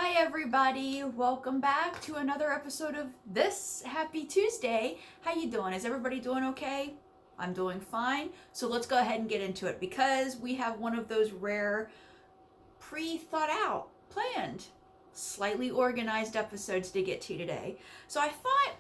Hi everybody, welcome back to another episode of this Happy Tuesday. How you doing? Is everybody doing okay? I'm doing fine. So let's go ahead and get into it because we have one of those rare pre-thought out, planned, slightly organized episodes to get to today. So I thought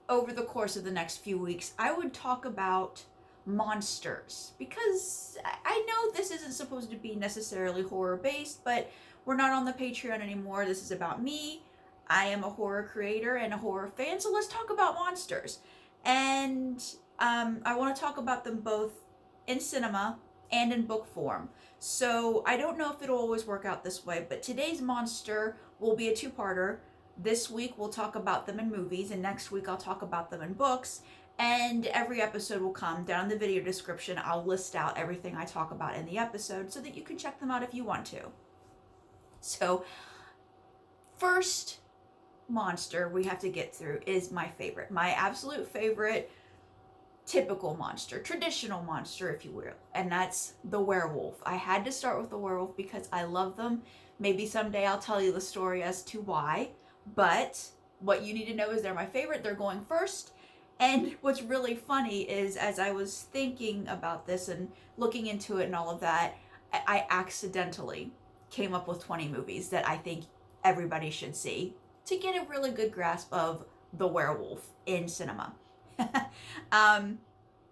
over the course of the next few weeks I would talk about monsters because I know this isn't supposed to be necessarily horror based, but we're not on the Patreon anymore. This is about me. I am a horror creator and a horror fan, so let's talk about monsters. And I want to talk about them both in cinema and in book form. So I don't know if it'll always work out this way, but today's monster will be a two-parter. This week we'll talk about them in movies, and next week I'll talk about them in books. And every episode will come down in the video description. I'll list out everything I talk about in the episode so that you can check them out if you want to. So, first monster we have to get through is my favorite. My absolute favorite typical monster, traditional monster, if you will. And that's the werewolf. I had to start with the werewolf because I love them. Maybe someday I'll tell you the story as to why. But what you need to know is they're my favorite. They're going first. And what's really funny is as I was thinking about this and looking into it and all of that, I accidentally came up with 20 movies that I think everybody should see to get a really good grasp of the werewolf in cinema.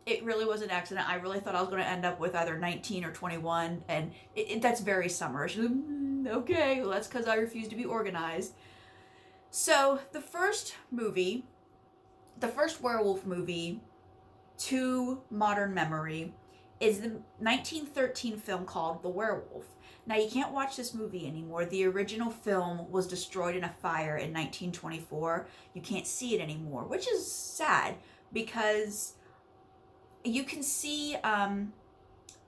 It really was an accident. I really thought I was going to end up with either 19 or 21, and that's very summerish. Okay, well, that's because I refuse to be organized. So the first werewolf movie to modern memory is the 1913 film called The Werewolf. Now, you can't watch this movie anymore. The original film was destroyed in a fire in 1924. You can't see it anymore, which is sad because you can see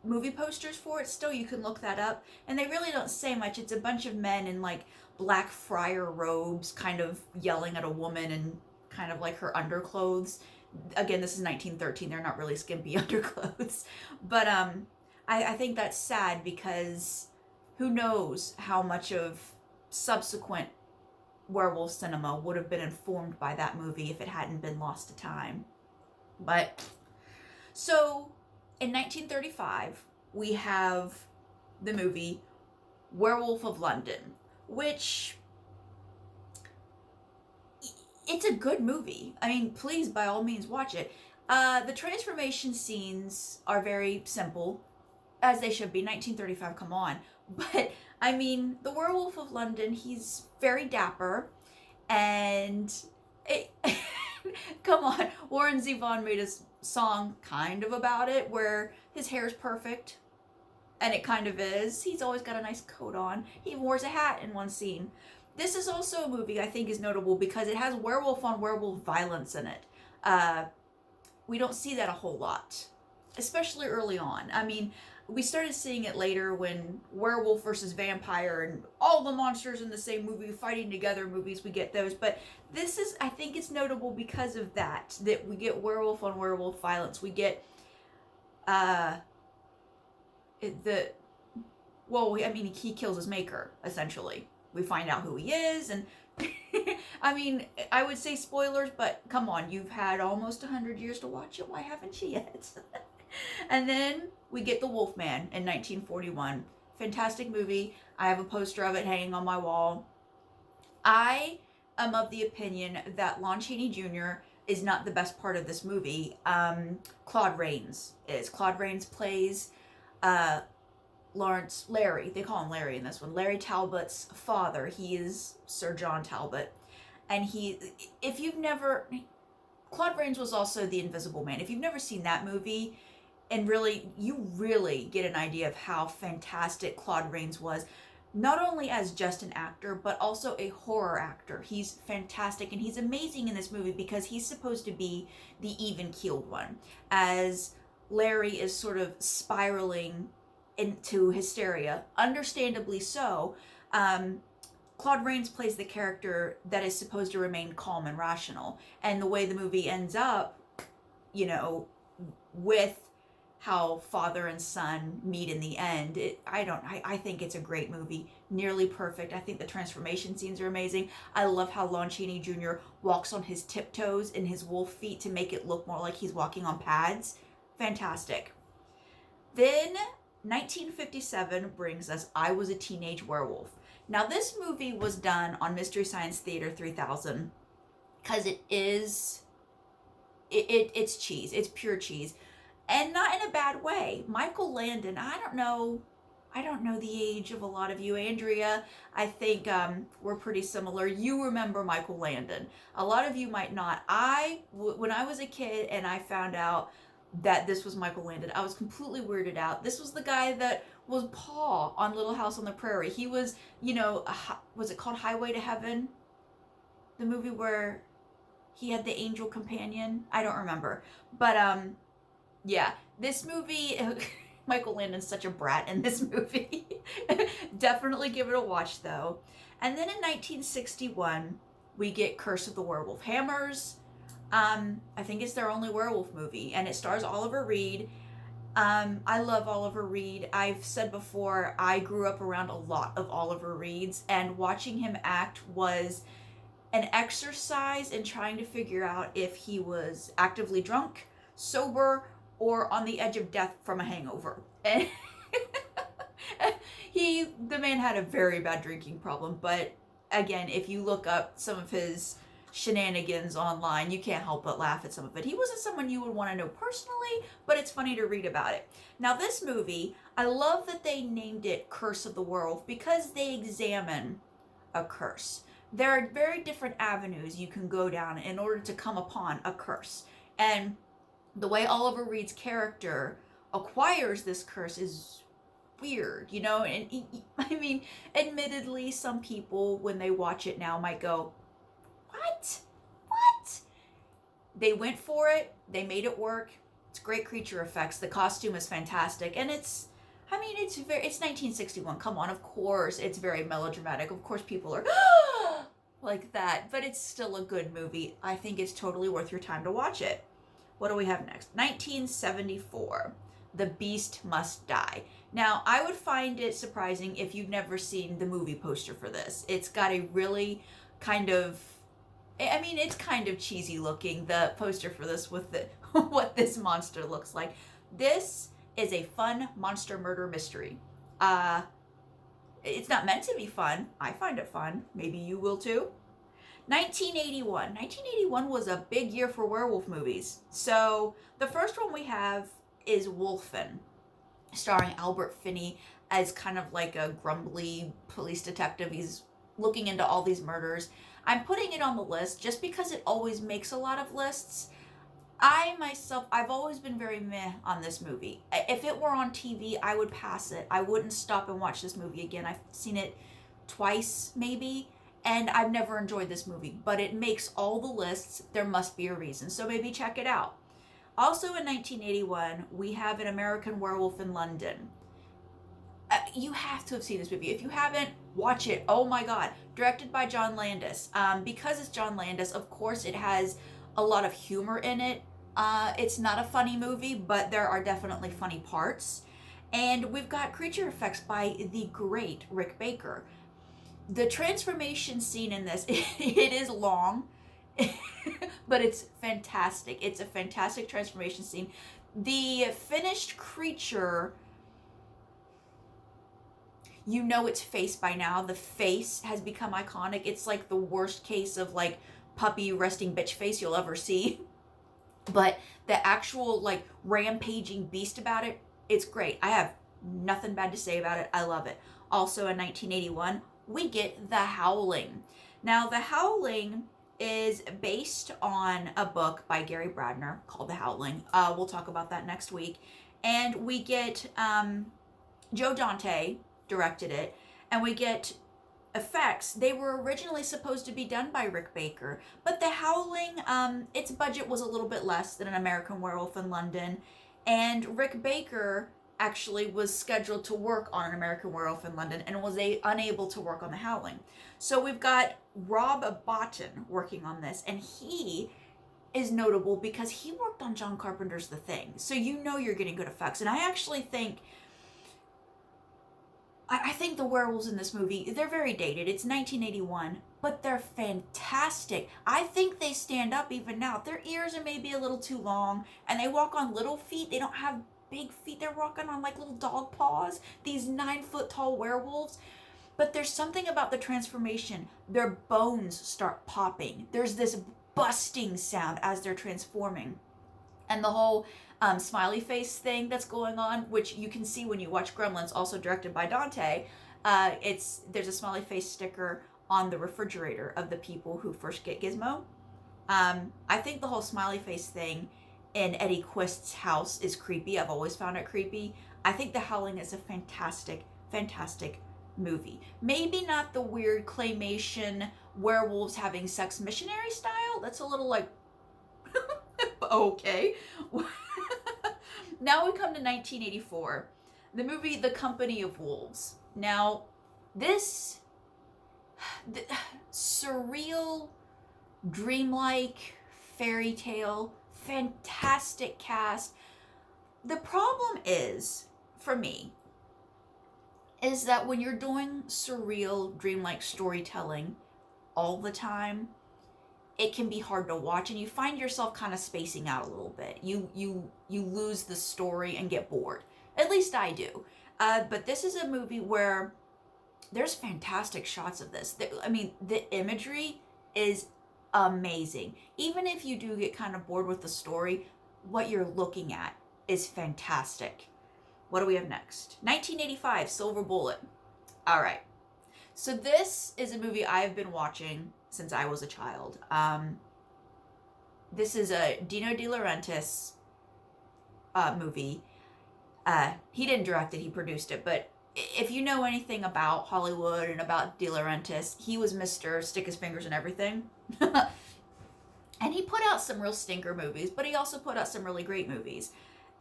movie posters for it still. You can look that up, and they really don't say much. It's a bunch of men in like black friar robes kind of yelling at a woman and kind of like her underclothes. Again, this is 1913. They're not really skimpy underclothes. But I think that's sad because who knows how much of subsequent werewolf cinema would have been informed by that movie if it hadn't been lost to time. But so in 1935, we have the movie Werewolf of London, which it's a good movie. I mean, please, by all means, watch it. The transformation scenes are very simple, as they should be. 1935, come on. But, I mean, the Werewolf of London, he's very dapper, and come on, Warren Zevon made a song kind of about it, where his hair's perfect, and it kind of is. He's always got a nice coat on. He even wears a hat in one scene. This is also a movie I think is notable because it has werewolf on werewolf violence in it. We don't see that a whole lot, especially early on. I mean, we started seeing it later when werewolf versus vampire and all the monsters in the same movie fighting together movies, we get those. But this is, I think it's notable because of that we get werewolf on werewolf violence. We get, he kills his maker, essentially. We find out who he is, and I mean, I would say spoilers, but come on, you've had almost 100 years to watch it. Why haven't you yet? And then we get The Wolfman in 1941. Fantastic movie. I have a poster of it hanging on my wall. I am of the opinion that Lon Chaney Jr. is not the best part of this movie. Claude Rains is. Claude Rains plays Larry, they call him Larry in this one, Larry Talbot's father. He is Sir John Talbot. And Claude Rains was also the Invisible Man. If you've never seen that movie, and you really get an idea of how fantastic Claude Rains was, not only as just an actor, but also a horror actor. He's fantastic, and he's amazing in this movie because he's supposed to be the even-keeled one, as Larry is sort of spiraling into hysteria, understandably so. Claude Rains plays the character that is supposed to remain calm and rational, and the way the movie ends up, with how father and son meet in the end. I think it's a great movie, nearly perfect. I think the transformation scenes are amazing. I love how Lon Chaney Jr. walks on his tiptoes in his wolf feet to make it look more like he's walking on pads. Fantastic. Then 1957 brings us I Was a Teenage Werewolf. Now this movie was done on Mystery Science Theater 3000 because it's cheese. It's pure cheese. And not in a bad way. Michael Landon, I don't know the age of a lot of you. Andrea, I think we're pretty similar. You remember Michael Landon. A lot of you might not. When I was a kid and I found out that this was Michael Landon, I was completely weirded out. This was the guy that was Paul on Little House on the Prairie. He was, was it called Highway to Heaven? The movie where he had the angel companion? I don't remember. But, yeah, this movie, Michael Landon's such a brat in this movie. Definitely give it a watch, though. And then in 1961, we get Curse of the Werewolf Hammers. I think it's their only werewolf movie, and it stars Oliver Reed. I love Oliver Reed. I've said before, I grew up around a lot of Oliver Reeds, and watching him act was an exercise in trying to figure out if he was actively drunk, sober, or on the edge of death from a hangover. And the man had a very bad drinking problem, but again, if you look up some of his shenanigans online, you can't help but laugh at some of it. He wasn't someone you would want to know personally, but it's funny to read about it. Now this movie, I love that they named it Curse of the Werewolf because they examine a curse. There are very different avenues you can go down in order to come upon a curse. And the way Oliver Reed's character acquires this curse is weird, and I mean, admittedly, some people, when they watch it now, might go, What? They went for it. They made it work. It's great creature effects. The costume is fantastic. And it's 1961. Come on, of course, it's very melodramatic. Of course, people are like that. But it's still a good movie. I think it's totally worth your time to watch it. What do we have next? 1974. The Beast Must Die. Now, I would find it surprising if you've never seen the movie poster for this. It's got a really it's kind of cheesy looking, the poster for this with what this monster looks like. This is a fun monster murder mystery. It's not meant to be fun. I find it fun. Maybe you will too. 1981. 1981 was a big year for werewolf movies. So the first one we have is Wolfen, starring Albert Finney as kind of like a grumbly police detective. He's looking into all these murders. I'm putting it on the list just because it always makes a lot of lists. I've always been very meh on this movie. If it were on TV, I would pass it. I wouldn't stop and watch this movie again. I've seen it twice, maybe, and I've never enjoyed this movie, but it makes all the lists. There must be a reason, so maybe check it out. Also in 1981, we have An American Werewolf in London. You have to have seen this movie. If you haven't, watch it. Oh my God. Directed by John Landis. Because it's John Landis, of course, it has a lot of humor in it. It's not a funny movie, but there are definitely funny parts. And we've got creature effects by the great Rick Baker. The transformation scene in this, it is long, but it's fantastic. It's a fantastic transformation scene. The finished creature, its face by now. The face has become iconic. It's like the worst case of like puppy resting bitch face you'll ever see. But the actual like rampaging beast about it, it's great. I have nothing bad to say about it. I love it. Also in 1981, we get The Howling. Now, The Howling is based on a book by Gary Bradner called The Howling. We'll talk about that next week. And we get Joe Dante directed it, and we get effects. They were originally supposed to be done by Rick Baker, but The Howling, its budget was a little bit less than An American Werewolf in London, and Rick Baker actually was scheduled to work on An American Werewolf in London and was unable to work on The Howling. So we've got Rob Bottin working on this, and he is notable because he worked on John Carpenter's The Thing. So you know you're getting good effects. And I actually think I think the werewolves in this movie, they're very dated. It's 1981, but they're fantastic. I think they stand up even now. Their ears are maybe a little too long, and they walk on little feet. They don't have big feet. They're walking on like little dog paws, these 9-foot tall werewolves. But there's something about the transformation. Their bones start popping. There's this busting sound as they're transforming. And the whole smiley face thing that's going on, which you can see when you watch Gremlins, also directed by Dante. There's a smiley face sticker on the refrigerator of the people who first get Gizmo. I think the whole smiley face thing in Eddie Quist's house is creepy. I've always found it creepy. I think The Howling is a fantastic, fantastic movie. Maybe not the weird claymation werewolves having sex missionary style. That's a little like, okay. Now we come to 1984, the movie The Company of Wolves. Now, this surreal, dreamlike fairy tale, fantastic cast. The problem is, for me, is that when you're doing surreal, dreamlike storytelling all the time, it can be hard to watch, and you find yourself kind of spacing out a little bit. You lose the story and get bored. At least I do. But this is a movie where there's fantastic shots of this. The imagery is amazing. Even if you do get kind of bored with the story, what you're looking at is fantastic. What do we have next? 1985, Silver Bullet. All right. So this is a movie I've been watching since I was a child. This is a Dino De Laurentiis movie. He didn't direct it, he produced it, but if you know anything about Hollywood and about De Laurentiis, he was Mr. Stick His Fingers in Everything. And he put out some real stinker movies, but he also put out some really great movies.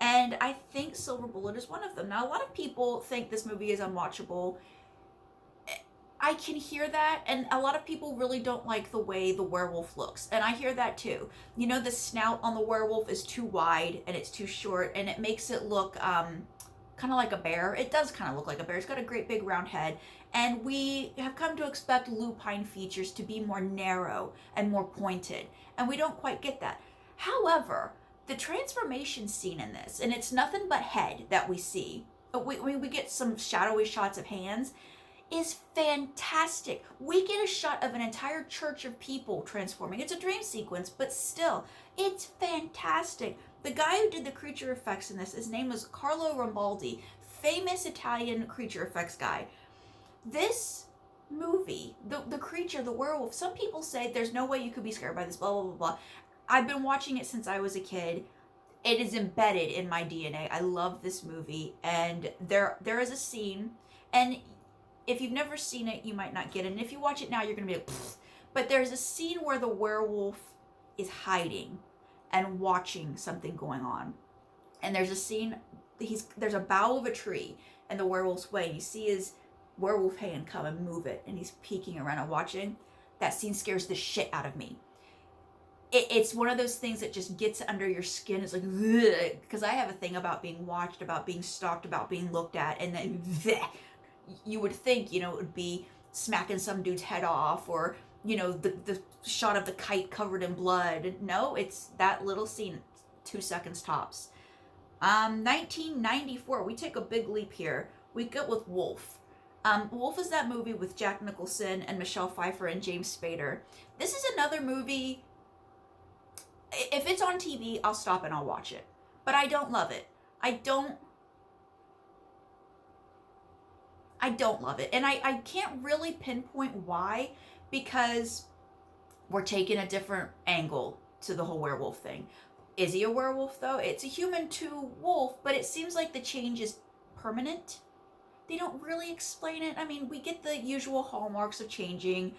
And I think Silver Bullet is one of them. Now, a lot of people think this movie is unwatchable. I can hear that, and a lot of people really don't like the way the werewolf looks, and I hear that too. You know, the snout on the werewolf is too wide, and it's too short, and it makes it look kind of like a bear. It does kind of look like a bear. It's got a great big round head, and we have come to expect lupine features to be more narrow and more pointed, and we don't quite get that. However, the transformation scene in this, and it's nothing but head that we see. We get some shadowy shots of hands, is fantastic. We get a shot of an entire church of people transforming. It's a dream sequence, but still, it's fantastic. The guy who did the creature effects in this, his name was Carlo Rambaldi, famous Italian creature effects guy. This movie, the creature, the werewolf, some people say there's no way you could be scared by this, blah, blah, blah, blah. I've been watching it since I was a kid. It is embedded in my DNA. I love this movie, and there is a scene, and if you've never seen it, you might not get it. And if you watch it now, you're going to be like, pfft. But there's a scene where the werewolf is hiding and watching something going on. And there's a scene, there's a bough of a tree, and the werewolf's way. And you see his werewolf hand come and move it, and he's peeking around and watching. That scene scares the shit out of me. It's one of those things that just gets under your skin. It's like, because I have a thing about being watched, about being stalked, about being looked at, and then you would think, it would be smacking some dude's head off, or, the shot of the kite covered in blood. No, it's that little scene, 2 seconds tops. 1994, we take a big leap here. We go with Wolf. Wolf is that movie with Jack Nicholson and Michelle Pfeiffer and James Spader. This is another movie, if it's on TV, I'll stop and I'll watch it. But I don't love it. I don't love it. And I can't really pinpoint why, because we're taking a different angle to the whole werewolf thing. Is he a werewolf, though? It's a human to wolf, but it seems like the change is permanent. They don't really explain it. I mean, we get the usual hallmarks of changing.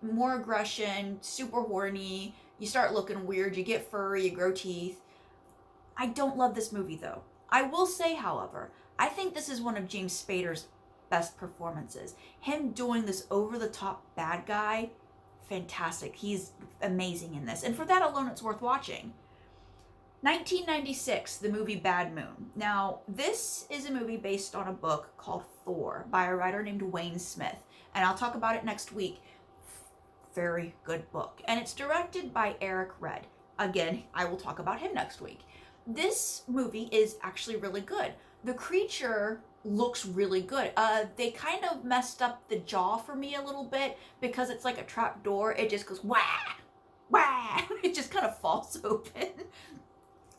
More aggression, super horny, you start looking weird, you get fur, you grow teeth. I don't love this movie, though. I will say, however, I think this is one of James Spader's best performances. Him doing this over-the-top bad guy, fantastic. He's amazing in this. And for that alone, it's worth watching. 1996, the movie Bad Moon. Now, this is a movie based on a book called Thor by a writer named Wayne Smith. And I'll talk about it next week. Very good book. And it's directed by Eric Red. Again, I will talk about him next week. This movie is actually really good. The creature looks really good. They kind of messed up the jaw for me a little bit because it's like a trap door. It just goes wah, wah. It just kind of falls open.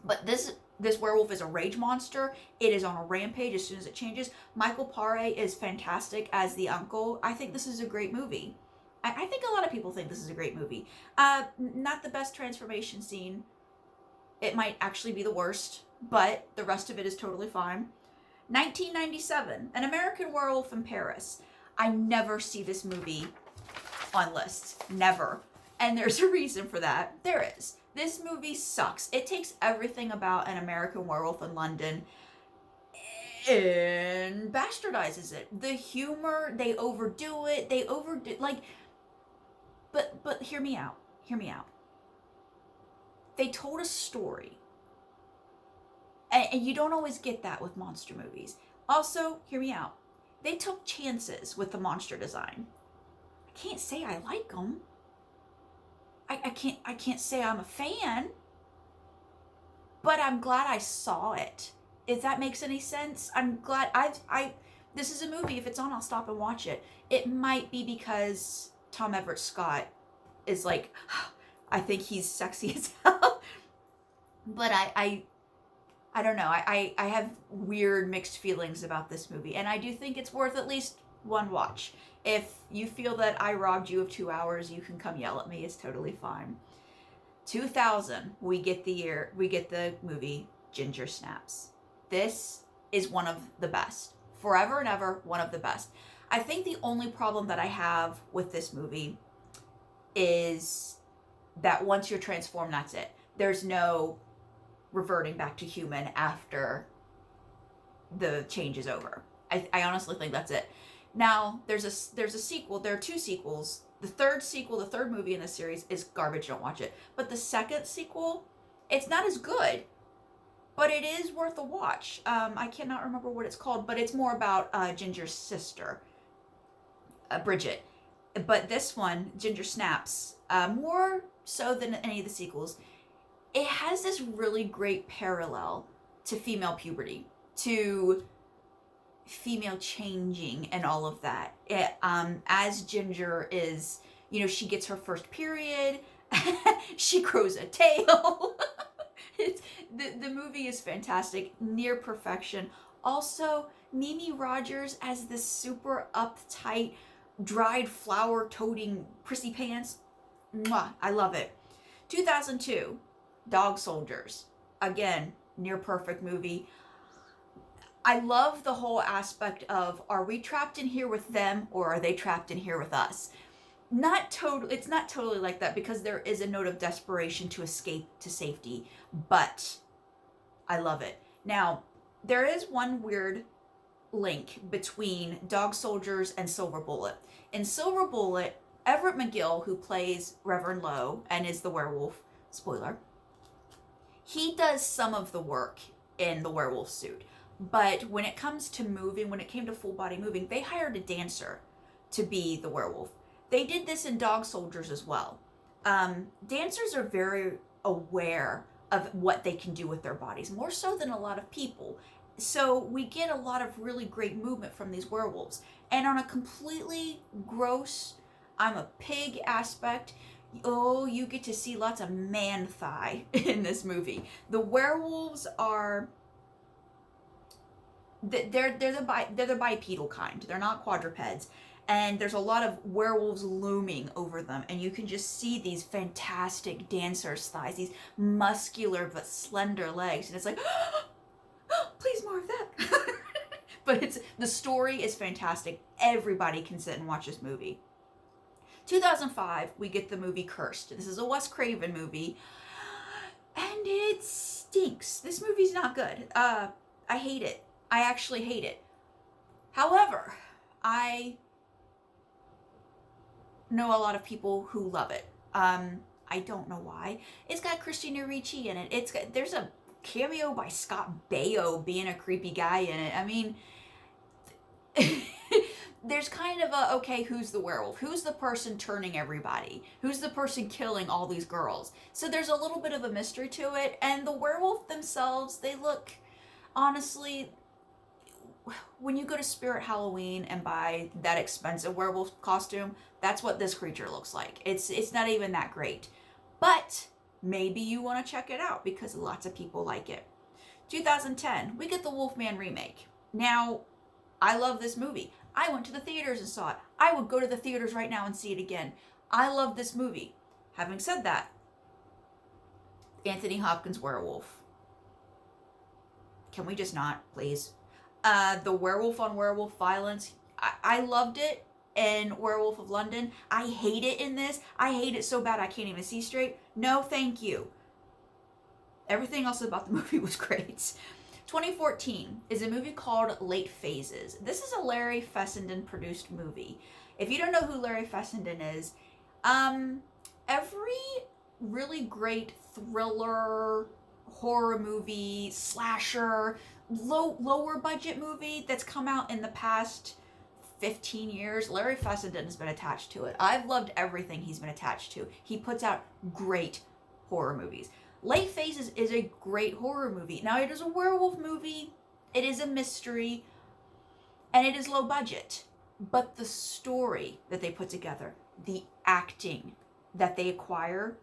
But this werewolf is a rage monster. It is on a rampage as soon as it changes. Michael Paré is fantastic as the uncle. I think this is a great movie. I think a lot of people think this is a great movie. Not the best transformation scene. It might actually be the worst, but the rest of it is totally fine. 1997, An American Werewolf in Paris. I never see this movie on lists. Never. And there's a reason for that. There is. This movie sucks. It takes everything about An American Werewolf in London and bastardizes it. The humor, they overdo it. But hear me out. Hear me out. They told a story. And you don't always get that with monster movies. Also, hear me out. They took chances with the monster design. I can't say I like them. I can't say I'm a fan. But I'm glad I saw it. If that makes any sense. I'm glad this is a movie. If it's on, I'll stop and watch it. It might be because Tom Everett Scott is like, I think he's sexy as hell. But I don't know. I have weird mixed feelings about this movie. And I do think it's worth at least one watch. If you feel that I robbed you of 2 hours, you can come yell at me. It's totally fine. 2000, we get the movie Ginger Snaps. This is one of the best. Forever and ever, one of the best. I think the only problem that I have with this movie is that once you're transformed, that's it. There's no reverting back to human after the change is over. I honestly think that's it. Now, there's a sequel. There are 2 sequels. The third movie in this series is garbage. Don't watch it. But the second sequel, it's not as good, but it is worth a watch. I cannot remember what it's called, but it's more about Ginger's sister, Bridget. But this one, Ginger Snaps, more so than any of the sequels, it has this really great parallel to female puberty, to female changing and all of that. As Ginger is, she gets her first period, she grows a tail. The movie is fantastic, near perfection. Also, Mimi Rogers as this super uptight, dried flower toting prissy pants. Mwah, I love it. 2002, Dog Soldiers. Again, near perfect movie. I love the whole aspect of, are we trapped in here with them or are they trapped in here with us? It's not totally like that because there is a note of desperation to escape to safety, but I love it. Now, there is one weird link between Dog Soldiers and Silver Bullet. In Silver Bullet, Everett McGill, who plays Reverend Lowe and is the werewolf, spoiler, he does some of the work in the werewolf suit. But when it comes to moving, when it came to full body moving, they hired a dancer to be the werewolf. They did this in Dog Soldiers as well. Dancers are very aware of what they can do with their bodies, more so than a lot of people. So we get a lot of really great movement from these werewolves. And on a completely gross, I'm a pig aspect, you get to see lots of man thigh in this movie. The werewolves are... They're the bipedal kind. They're not quadrupeds. And there's a lot of werewolves looming over them. And you can just see these fantastic dancer's thighs, these muscular but slender legs. And it's like, please more of that. But the story is fantastic. Everybody can sit and watch this movie. 2005, we get the movie Cursed. This is a Wes Craven movie. And it stinks. This movie's not good. I hate it. I actually hate it. However, I know a lot of people who love it. I don't know why. It's got Christina Ricci in it. There's a cameo by Scott Baio being a creepy guy in it. I mean, there's kind of a, okay, who's the werewolf? Who's the person turning everybody? Who's the person killing all these girls? So there's a little bit of a mystery to it. And the werewolf themselves, they look, honestly, when you go to Spirit Halloween and buy that expensive werewolf costume, that's what this creature looks like. It's not even that great. But maybe you want to check it out because lots of people like it. 2010, we get the Wolfman remake. Now, I love this movie. I went to the theaters and saw it. I would go to the theaters right now and see it again. I love this movie. Having said that, Anthony Hopkins werewolf. Can we just not, please? The werewolf on werewolf violence. I loved it in Werewolf of London. I hate it in this. I hate it so bad I can't even see straight. No, thank you. Everything else about the movie was great. 2014 is a movie called Late Phases. This is a Larry Fessenden produced movie. If you don't know who Larry Fessenden is, every really great thriller, horror movie, slasher, lower budget movie that's come out in the past 15 years, Larry Fessenden has been attached to it. I've loved everything he's been attached to. He puts out great horror movies. Late Phases is a great horror movie. Now, it is a werewolf movie, it is a mystery, and it is low budget. But the story that they put together, the acting that they acquire,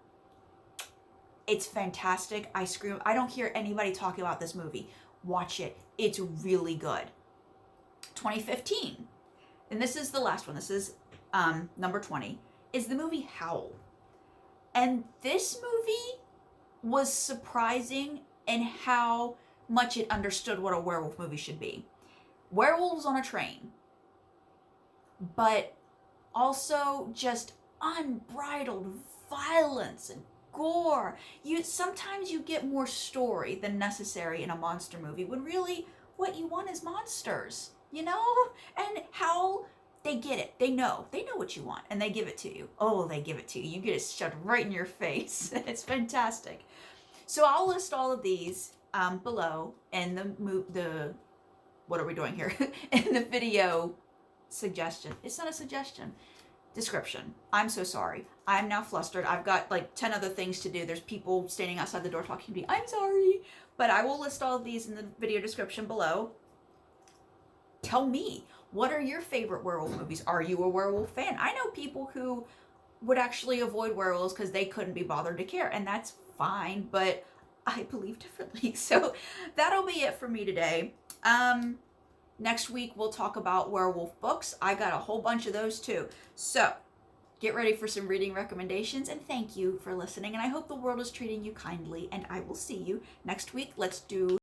it's fantastic. I scream. I don't hear anybody talking about this movie. Watch it. It's really good. 2015. And this is the last one. This is number 20. Is the movie Howl. And this movie was surprising in how much it understood what a werewolf movie should be. Werewolves on a train. But also just unbridled violence and gore. Sometimes you get more story than necessary in a monster movie when really what you want is monsters, you know? And how they get it. They know what you want and they give it to you. Oh, they give it to you. You get it shoved right in your face. It's fantastic. So I'll list all of these below in the what are we doing here? In the video suggestion. It's not a suggestion. Description. I'm so sorry. I'm now flustered. I've got like 10 other things to do. There's people standing outside the door talking to me. I'm sorry. But I will list all of these in the video description below. Tell me, what are your favorite werewolf movies? Are you a werewolf fan? I know people who would actually avoid werewolves because they couldn't be bothered to care, and that's fine, but I believe differently. So that'll be it for me today. Next week, we'll talk about werewolf books. I got a whole bunch of those too. So get ready for some reading recommendations, and thank you for listening. And I hope the world is treating you kindly, and I will see you next week. Let's do